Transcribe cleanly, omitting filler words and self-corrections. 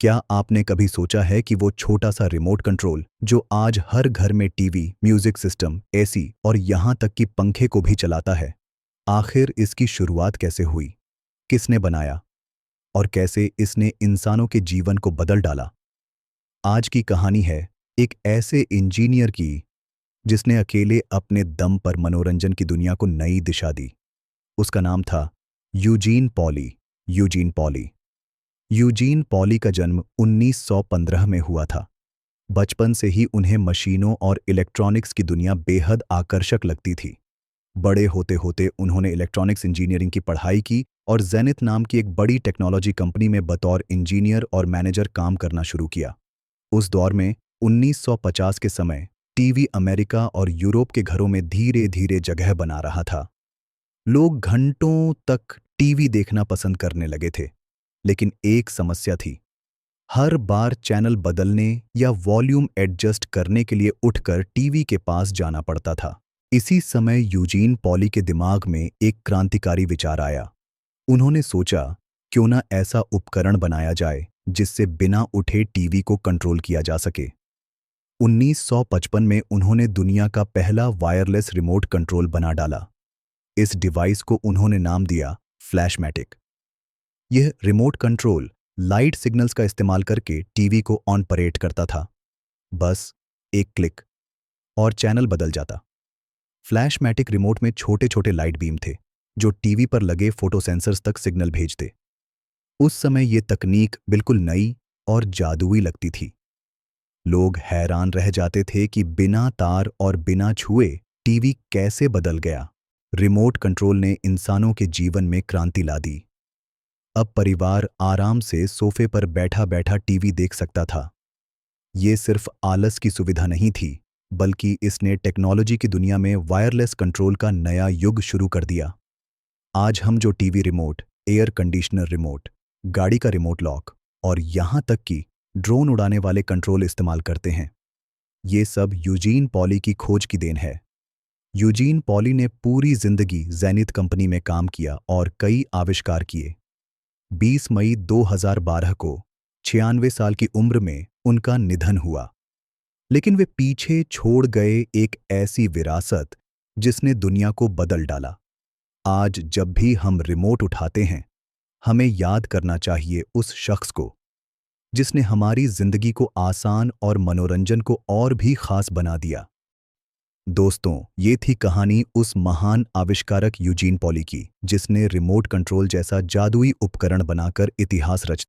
क्या आपने कभी सोचा है कि वो छोटा सा रिमोट कंट्रोल जो आज हर घर में टीवी, म्यूजिक सिस्टम, एसी और यहाँ तक कि पंखे को भी चलाता है, आखिर इसकी शुरुआत कैसे हुई? किसने बनाया? और कैसे इसने इंसानों के जीवन को बदल डाला? आज की कहानी है एक ऐसे इंजीनियर की जिसने अकेले अपने दम पर मनोरंजन की दुनिया को नई दिशा दी। उसका नाम था Eugene poly. Eugene poly Eugene poly का जन्म 1915 में हुआ था। बचपन से ही उन्हें मशीनों और इलेक्ट्रॉनिक्स की दुनिया बेहद आकर्षक लगती थी। बड़े होते होते उन्होंने इलेक्ट्रॉनिक्स इंजीनियरिंग की पढ़ाई की और जेनिथ नाम की एक बड़ी टेक्नोलॉजी कंपनी में बतौर इंजीनियर और मैनेजर काम करना शुरू किया। उस दौर में 1950 के समय टीवी अमेरिका और यूरोप के घरों में धीरे धीरे जगह बना रहा था। लोग घंटों तक टीवी देखना पसंद करने लगे थे, लेकिन एक समस्या थी। हर बार चैनल बदलने या वॉल्यूम एडजस्ट करने के लिए उठकर टीवी के पास जाना पड़ता था। इसी समय यूजीन पॉली के दिमाग में एक क्रांतिकारी विचार आया। उन्होंने सोचा, क्यों ना ऐसा उपकरण बनाया जाए जिससे बिना उठे टीवी को कंट्रोल किया जा सके। 1955 में उन्होंने दुनिया का पहला वायरलेस रिमोट कंट्रोल बना डाला। इस डिवाइस को उन्होंने नाम दिया फ्लैशमैटिक। यह रिमोट कंट्रोल लाइट सिग्नल्स का इस्तेमाल करके टीवी को ऑपरेट करता था। बस एक क्लिक और चैनल बदल जाता। फ्लैशमैटिक रिमोट में छोटे छोटे लाइट बीम थे जो टीवी पर लगे फोटो सेंसर्स तक सिग्नल भेजते। उस समय यह तकनीक बिल्कुल नई और जादुई लगती थी। लोग हैरान रह जाते थे कि बिना तार और बिना छुए टीवी कैसे बदल गया। रिमोट कंट्रोल ने इंसानों के जीवन में क्रांति ला दी। अब परिवार आराम से सोफे पर बैठा बैठा टीवी देख सकता था। ये सिर्फ आलस की सुविधा नहीं थी, बल्कि इसने टेक्नोलॉजी की दुनिया में वायरलेस कंट्रोल का नया युग शुरू कर दिया। आज हम जो TV remote, air conditioner remote, गाड़ी का रिमोट लॉक और यहाँ तक कि ड्रोन उड़ाने वाले कंट्रोल इस्तेमाल करते हैं, ये सब यूजीन पॉली की खोज की देन है। यूजीन पॉली ने पूरी जिंदगी जेनिथ कंपनी में काम किया और कई आविष्कार किए। 20 मई 2012 को 96 साल की उम्र में उनका निधन हुआ, लेकिन वे पीछे छोड़ गए एक ऐसी विरासत जिसने दुनिया को बदल डाला। आज जब भी हम रिमोट उठाते हैं, हमें याद करना चाहिए उस शख्स को जिसने हमारी जिंदगी को आसान और मनोरंजन को और भी खास बना दिया। दोस्तों, ये थी कहानी उस महान आविष्कारक यूजीन पॉली की, जिसने रिमोट कंट्रोल जैसा जादुई उपकरण बनाकर इतिहास रच